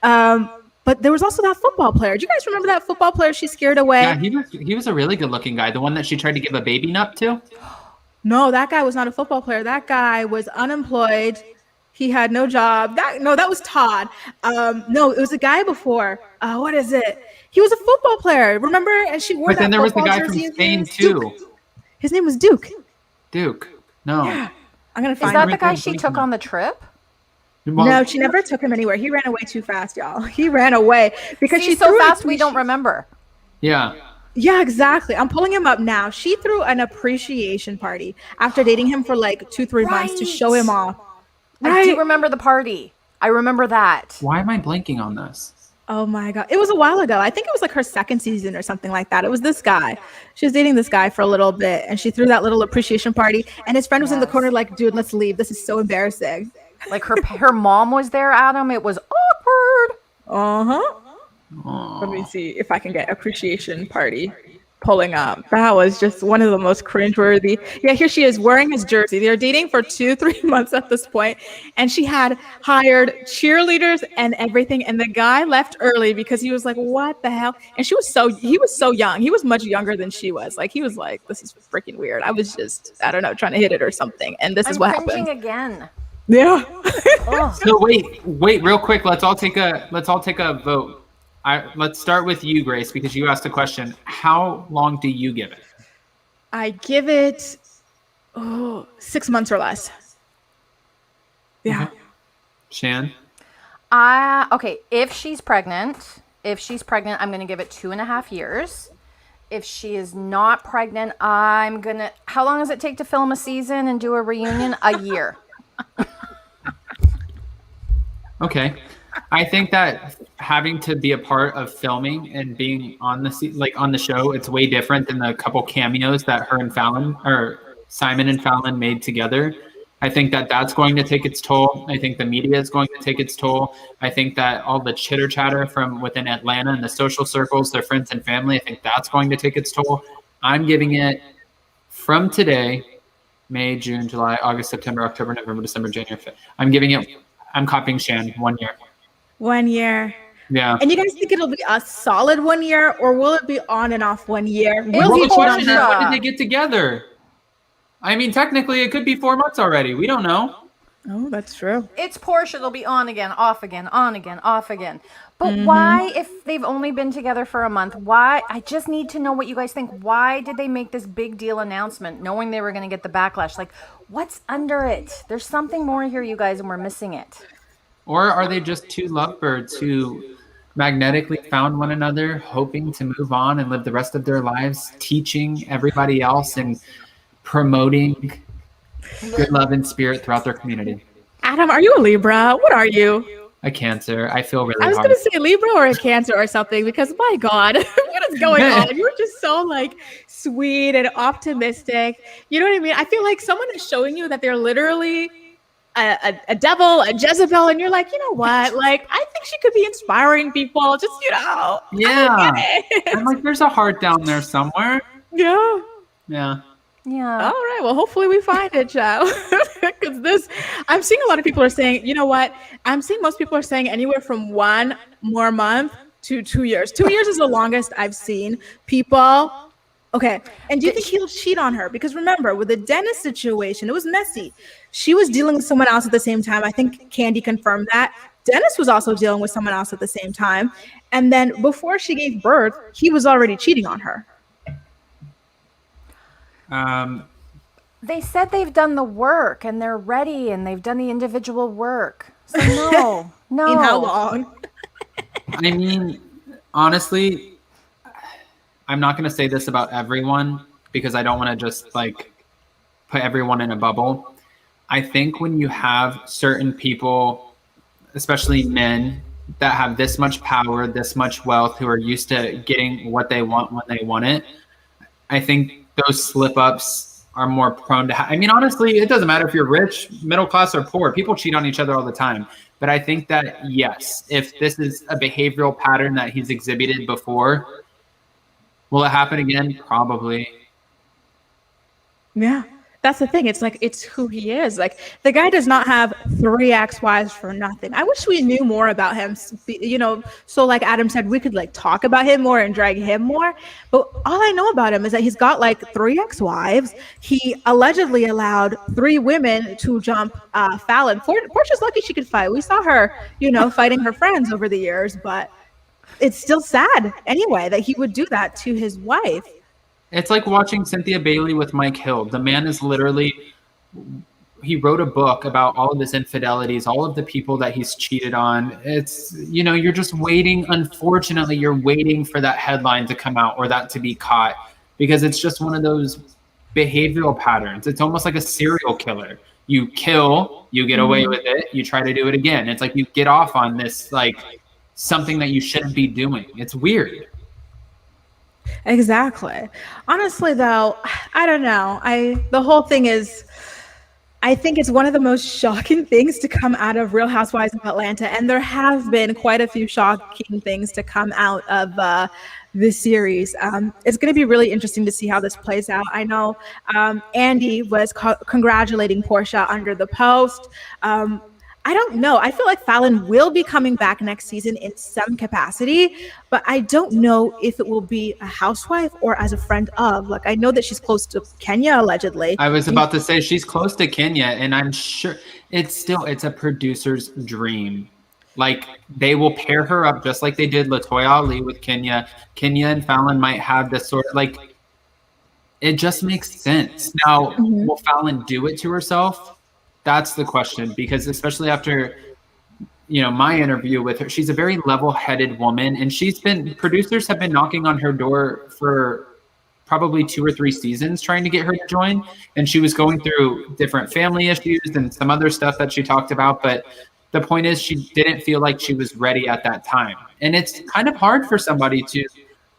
But there was also that football player. Do you guys remember that football player she scared away? Yeah, he was a really good looking guy. The one that she tried to give a baby nut to? No, that guy was not a football player. That guy was unemployed. He had no job. That was Todd. No, it was a guy before. What is it? He was a football player. Remember? And she wore. But then there was the guy from Spain too. Duke. His name was Duke. Duke. No. Yeah. I'm gonna find. Is that the guy she took on the trip? Well, no, she never took him anywhere. He ran away too fast, y'all. He ran away because she's so fast we don't remember. Yeah. Yeah, exactly. I'm pulling him up now. She threw an appreciation party after dating him for like 2-3 months to show him off. I do remember the party. I remember that. Why am I blanking on this? Oh my God. It was a while ago. I think it was like her 2nd season or something like that. It was this guy. She was dating this guy for a little bit, and she threw that little appreciation party, and his friend was in the corner like, dude, let's leave. This is so embarrassing. Like her mom was there, Adam. It was awkward. Uh-huh. Let me see if I can get appreciation party pulling up. That was just one of the most cringeworthy. Yeah, here she is wearing his jersey. They're dating for 2-3 months at this point, and she had hired cheerleaders and everything. And the guy left early because he was like, "What the hell?" And he was so young. He was much younger than she was. Like, he was like, "This is freaking weird." I was just, I don't know, trying to hit it or something. And this is what happened. Again. Yeah. So wait, real quick. Let's all take a vote. Let's start with you, Grace, because you asked the question. How long do you give it? I give it 6 months or less. Yeah. Okay. Shan? Okay, if she's pregnant, I'm going to give it 2.5 years. If she is not pregnant, how long does it take to film a season and do a reunion? A year. Okay. I think that having to be a part of filming and being on the show, it's way different than the couple cameos that her and Fallon, or Simon and Fallon, made together. I think that that's going to take its toll. I think the media is going to take its toll. I think that all the chitter chatter from within Atlanta and the social circles, their friends and family, I think that's going to take its toll. I'm giving it from today, May, June, July, August, September, October, November, December, January, February. I'm copying Shan, 1 year. 1 year. Yeah. And you guys think it'll be a solid 1 year, or will it be on and off 1 year? Will he cheat on her? When did they get together? I mean, technically, it could be 4 months already. We don't know. Oh, that's true. It's Porsha. They'll be on again, off again, on again, off again. But why, if they've only been together for a month, why? I just need to know what you guys think. Why did they make this big deal announcement knowing they were going to get the backlash? Like, what's under it? There's something more here, you guys, and we're missing it. Or are they just two lovebirds who magnetically found one another, hoping to move on and live the rest of their lives, teaching everybody else and promoting good love and spirit throughout their community. Adam, are you a Libra? What are you? A Cancer. I feel really I was hard. going to say Libra or a Cancer or something because my God, what is going on? You're just so like sweet and optimistic. You know what I mean? I feel like someone is showing you that they're literally a devil, a Jezebel, and you're like, you know what? Like, I think she could be inspiring people. Just, you know. Yeah. I'm like, there's a heart down there somewhere. Yeah. Yeah. Yeah. All right. Well, hopefully we find it, Joe. Because I'm seeing a lot of people are saying, you know what? I'm seeing most people are saying anywhere from 1 more month to 2 years. 2 years is the longest I've seen people. Okay. And do you think he'll cheat on her? Because remember, with the Dennis situation, it was messy. She was dealing with someone else at the same time. I think Candy confirmed that. Dennis was also dealing with someone else at the same time. And then before she gave birth, he was already cheating on her. They said they've done the work and they're ready and they've done the individual work. So no. In how long? I mean, honestly, I'm not going to say this about everyone because I don't want to just like put everyone in a bubble. I think when you have certain people, especially men, that have this much power, this much wealth, who are used to getting what they want when they want it, I think those slip-ups are more prone to I mean, honestly, it doesn't matter if you're rich, middle class, or poor. People cheat on each other all the time. But I think that, yes, if this is a behavioral pattern that he's exhibited before, will it happen again? Probably. Yeah. That's the thing. It's like, it's who he is. Like, the guy does not have 3 ex-wives for nothing. I wish we knew more about him, you know, so like Adam said, we could like talk about him more and drag him more. But all I know about him is that he's got like 3 ex-wives. He allegedly allowed 3 women to jump Fallon. Porsha's lucky she could fight. We saw her, you know, fighting her friends over the years, but it's still sad anyway that he would do that to his wife. It's like watching Cynthia Bailey with Mike Hill. The man is literally, he wrote a book about all of his infidelities, all of the people that he's cheated on. It's, you know, you're just waiting. Unfortunately, you're waiting for that headline to come out or that to be caught because it's just one of those behavioral patterns. It's almost like a serial killer. You kill, you get away with it, you try to do it again. It's like you get off on this, like something that you shouldn't be doing. It's weird. Exactly. Honestly, though, I don't know. The whole thing is, I think it's one of the most shocking things to come out of Real Housewives of Atlanta, and there have been quite a few shocking things to come out of this series. It's going to be really interesting to see how this plays out. I know Andy was congratulating Porsha under the post. I don't know. I feel like Fallon will be coming back next season in some capacity, but I don't know if it will be a housewife or as a friend of. Like, I know that she's close to Kenya, allegedly. I was about to say she's close to Kenya, and I'm sure it's a producer's dream. Like, they will pair her up just like they did LaToya Ali with Kenya. Kenya and Fallon might have this sort of, like, it just makes sense. Now, will Fallon do it to herself? That's the question, because especially after, you know, my interview with her, she's a very level-headed woman, and producers have been knocking on her door for probably 2 or 3 seasons trying to get her to join. And she was going through different family issues and some other stuff that she talked about. But the point is, she didn't feel like she was ready at that time. And it's kind of hard for somebody to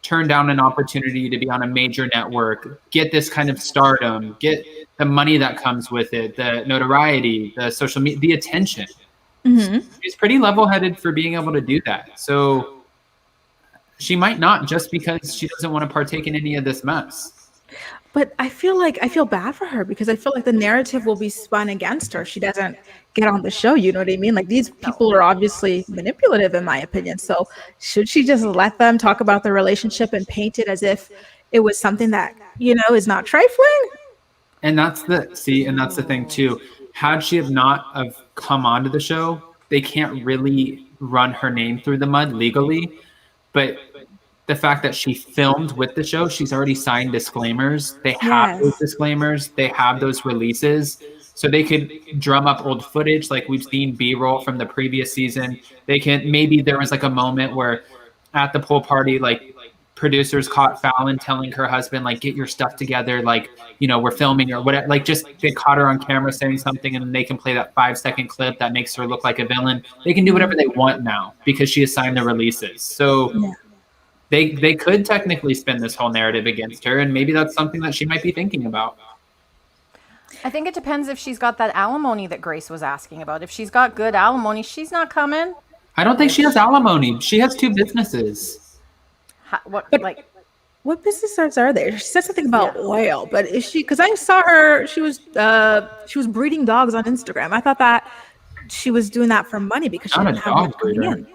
turn down an opportunity to be on a major network, get this kind of stardom, get the money that comes with it, the notoriety, the social media, the attention. She's pretty level-headed for being able to do that. So she might not, just because she doesn't want to partake in any of this mess. But I feel bad for her because I feel like the narrative will be spun against her. She doesn't get on the show. You know what I mean? Like, these people are obviously manipulative, in my opinion. So should she just let them talk about the relationship and paint it as if it was something that, you know, is not trifling? And that's the thing too. Had she have not have come onto the show, they can't really run her name through the mud legally. But the fact that she filmed with the show, she's already signed disclaimers. They have those disclaimers. They have those releases. So they could drum up old footage, like we've seen B-roll from the previous season. They can, maybe there was like a moment where at the pool party, like producers caught Falynn telling her husband, like, get your stuff together, like, you know, we're filming or whatever. Like, just they caught her on camera saying something, and then they can play that 5-second clip that makes her look like a villain. They can do whatever they want now because she has signed the releases. So they could technically spin this whole narrative against her, and maybe that's something that she might be thinking about. I think it depends if she's got that alimony that Grace was asking about. If she's got good alimony, she's not coming. I don't think she has alimony. She has 2 businesses. What businesses are there? She said something about oil, but is she? Because I saw her. She was breeding dogs on Instagram. I thought that she was doing that for money because she didn't have money coming in.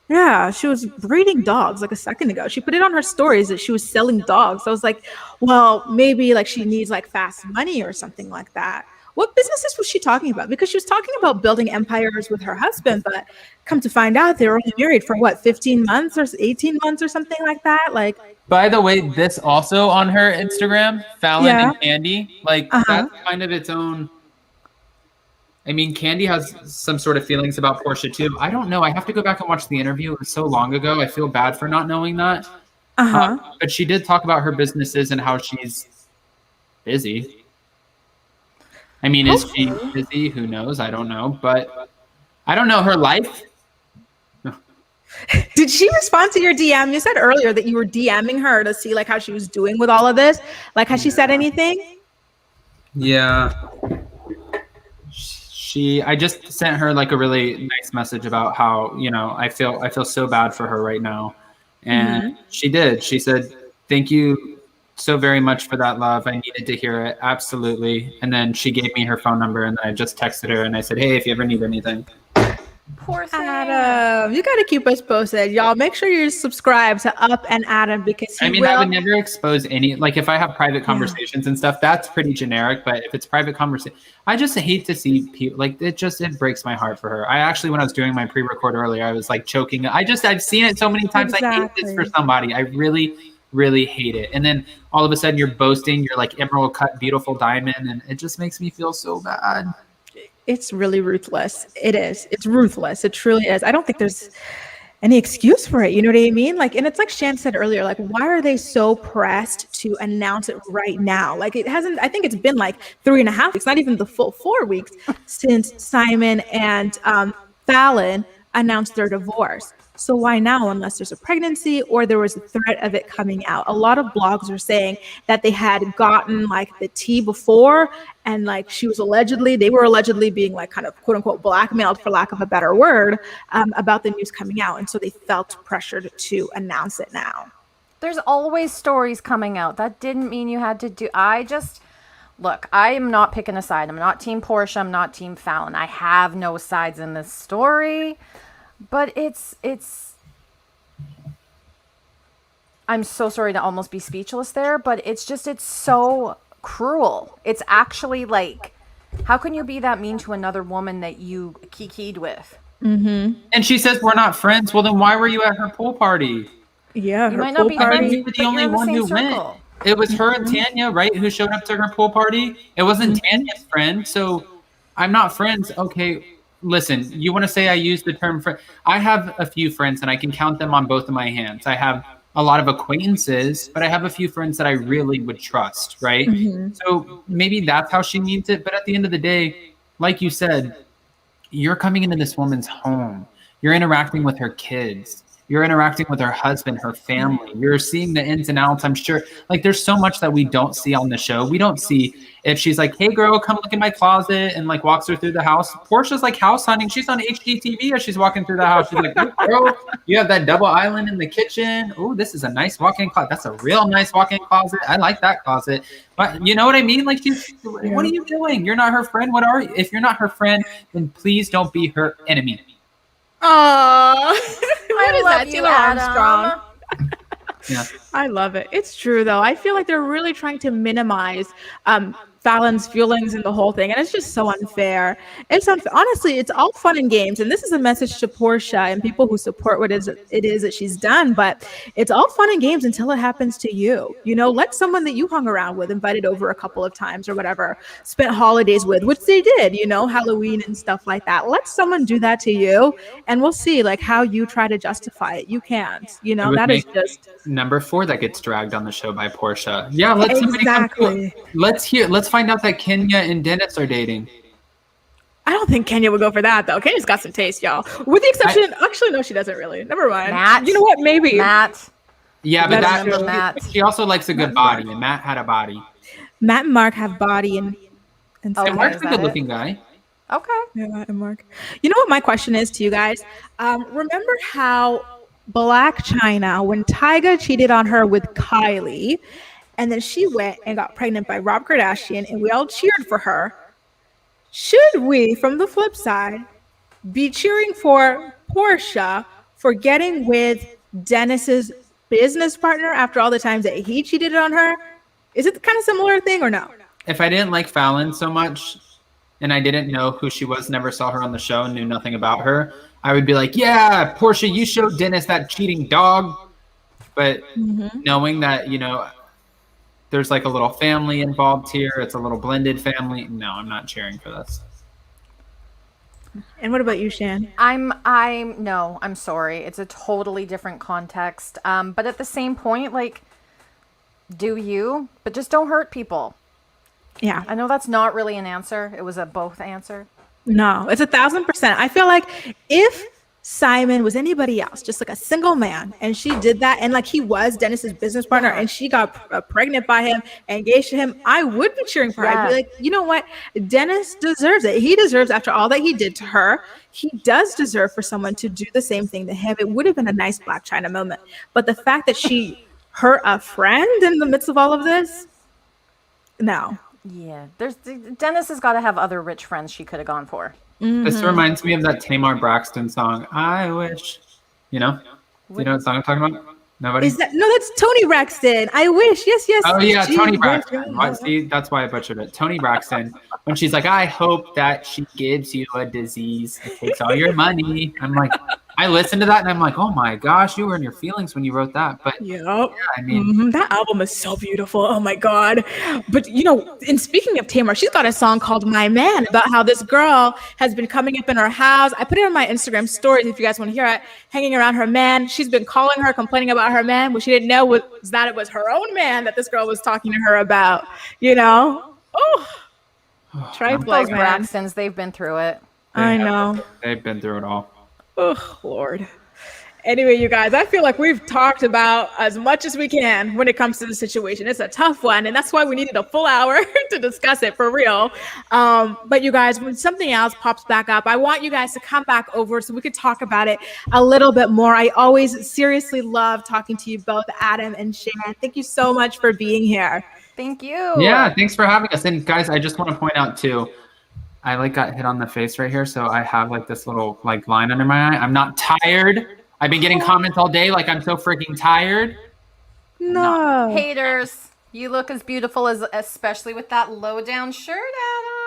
Yeah, she was breeding dogs like a second ago. She put it on her stories that she was selling dogs. I was like, well, maybe like she needs like fast money or something like that. What businesses was she talking about? Because she was talking about building empires with her husband, but come to find out they were only married for what, 15 months or 18 months or something like that. Like, by the way, this also on her Instagram, Falynn and Candy, like that's kind of its own. I mean, Candy has some sort of feelings about Porsha too. I don't know. I have to go back and watch the interview. It was so long ago. I feel bad for not knowing that. But she did talk about her businesses and how she's busy. I mean, is she busy? Who knows? I don't know. But I don't know her life. Did she respond to your DM? You said earlier that you were DMing her to see like how she was doing with all of this. Like, has she said anything? Yeah. I just sent her like a really nice message about how, you know, I feel so bad for her right now. And she did. She said, thank you so very much for that love. I needed to hear it. Absolutely. And then she gave me her phone number, and then I just texted her and I said, hey, if you ever need anything. Poor thing. Adam, you got to keep us posted, y'all. Make sure you subscribe to Up and Adam because I would never expose any, like if I have private conversations and stuff, that's pretty generic. But if it's private conversation, I just hate to see people like it breaks my heart for her. I actually, when I was doing my pre-record earlier, I was like choking. I've seen it so many times. Exactly. I hate this for somebody. I really, really hate it. And then all of a sudden you're boasting, you're like emerald cut, beautiful diamond. And it just makes me feel so bad. It's really ruthless. It is. It's ruthless. It truly is. I don't think there's any excuse for it. You know what I mean? Like, and it's like Shan said earlier, like, why are they so pressed to announce it right now? Like, it hasn't, I think it's been like 3.5 weeks, not even the full 4 weeks since Simon and Falynn announced their divorce. So why now, unless there's a pregnancy or there was a threat of it coming out? A lot of blogs are saying that they had gotten like the tea before, and like they were allegedly being like kind of quote unquote blackmailed, for lack of a better word, about the news coming out. And so they felt pressured to announce it now. There's always stories coming out. That didn't mean you had to do. Look, I am not picking a side. I'm not Team Porsha. I'm not Team Falynn. I have no sides in this story. But it's I'm so sorry to almost be speechless there, but it's so cruel. It's actually like, how can you be that mean to another woman that you kikied with? Mm-hmm. And she says we're not friends. Well, then why were you at her pool party? Yeah, you might not be friends. You were the only one who went. It was her and Tanya, right, who showed up to her pool party. It wasn't Tanya's friend, so I'm not friends. Okay. Listen, you want to say I use the term friend? I have a few friends, and I can count them on both of my hands. I have a lot of acquaintances, but I have a few friends that I really would trust, right? Mm-hmm. So maybe that's how she needs it. But at the end of the day, like you said, you're coming into this woman's home. You're interacting with her kids. You're interacting with her husband, her family. You're seeing the ins and outs, I'm sure. Like, there's so much that we don't see on the show. We don't see if she's like, hey, girl, come look in my closet, and, like, walks her through the house. Porsha's, like, house hunting. She's on HGTV as she's walking through the house. She's like, hey, girl, you have that double island in the kitchen. Oh, this is a nice walk-in closet. That's a real nice walk-in closet. I like that closet. But you know what I mean? Like, what are you doing? You're not her friend. What are you? If you're not her friend, then please don't be her enemy. Aww. What is that, Taylor Armstrong? Yeah. I love it. It's true, though. I feel like they're really trying to minimize Fallon's feelings and the whole thing, and it's just so unfair. It's unfair. Honestly, it's all fun and games, and this is a message to Porsha and people who support what it is that she's done. But it's all fun and games until it happens to you. You know, let someone that you hung around with, invited over a couple of times or whatever, spent holidays with, which they did. You know, Halloween and stuff like that. Let someone do that to you, and we'll see like how you try to justify it. You can't. You know, that is just number 4 that gets dragged on the show by Porsha. Yeah, let somebody exactly. come. Let's find out that Kenya and Dennis are dating. I don't think Kenya would go for that though. Kenya's got some taste, y'all. With the exception, actually, no, she doesn't really. Never mind. Matt. You know what? Maybe Matt. Yeah, but Matt. she also likes a good body, and Matt had a body. Matt and Mark have body and stuff. And Mark's a good-looking guy. Okay. Yeah, Matt and Mark. You know what my question is to you guys? Remember how Black China, when Tyga cheated on her with Kylie, and then she went and got pregnant by Rob Kardashian, and we all cheered for her. Should we, from the flip side, be cheering for Porsha for getting with Dennis's business partner after all the times that he cheated on her? Is it the kind of similar thing or no? If I didn't like Fallon so much, and I didn't know who she was, never saw her on the show, knew nothing about her, I would be like, yeah, Porsha, you showed Dennis that cheating dog. But knowing that, you know, there's like a little family involved here, it's a little blended family. No, I'm not cheering for this. And what about you, Shan? I'm sorry. It's a totally different context. But at the same point, like, do you, but just don't hurt people. Yeah. I know that's not really an answer. It was a both answer. No, it's 1,000%. I feel like if Simon was anybody else, just like a single man, and she did that, and like he was Dennis's business partner, and she got pregnant by him, engaged to him, I would be cheering for her. I'd be like, you know what? Dennis deserves it. He deserves, after all that he did to her, he does deserve for someone to do the same thing to him. It would have been a nice Black China moment. But the fact that she hurt a friend in the midst of all of this, no. Yeah, Dennis has got to have other rich friends she could have gone for. This reminds me of that Tamar Braxton song, I Wish. You know? Do you know what song I'm talking about? Nobody? No, that's Toni Braxton. I wish. Yes. Oh, yeah, Toni Braxton. See, that's why I butchered it. Toni Braxton. When she's like, I hope that she gives you a disease and takes all your money. I'm like, I listened to that and I'm like, oh my gosh, you were in your feelings when you wrote that. But yeah, I mean, that album is so beautiful. Oh my God. But you know, and speaking of Tamar, she's got a song called My Man about how this girl has been coming up in her house. I put it on my Instagram stories if you guys want to hear it, hanging around her man. She's been calling her, complaining about her man. What she didn't know was that it was her own man that this girl was talking to her about, you know? Oh, those Braxtons, they've been through it. I know. They've been through it all. Oh, Lord. Anyway, you guys, I feel like we've talked about as much as we can when it comes to the situation. It's a tough one, and that's why we needed a full hour to discuss it for real. But you guys, when something else pops back up, I want you guys to come back over so we could talk about it a little bit more. I always seriously love talking to you both, Adam and Shan. Thank you so much for being here. Thank you. Yeah, thanks for having us. And guys, I just want to point out too, I like got hit on the face right here, so I have like this little like line under my eye. I'm not tired. I've been getting comments all day like I'm so freaking tired. No. Haters, you look as beautiful as, especially with that low down shirt,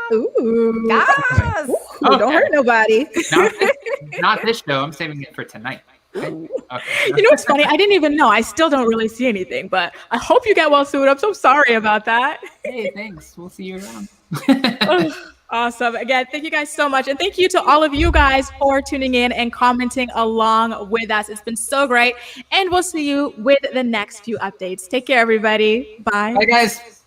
Adam. Ooh. Yes. Ooh, okay. Don't hurt nobody. Not this show. I'm saving it for tonight. Okay. You know what's funny? I didn't even know. I still don't really see anything, but I hope you get well soon. I'm so sorry about that. Hey, thanks. We'll see you around. Awesome. Again, thank you guys so much. And thank you to all of you guys for tuning in and commenting along with us. It's been so great. And we'll see you with the next few updates. Take care, everybody. Bye. Bye, guys.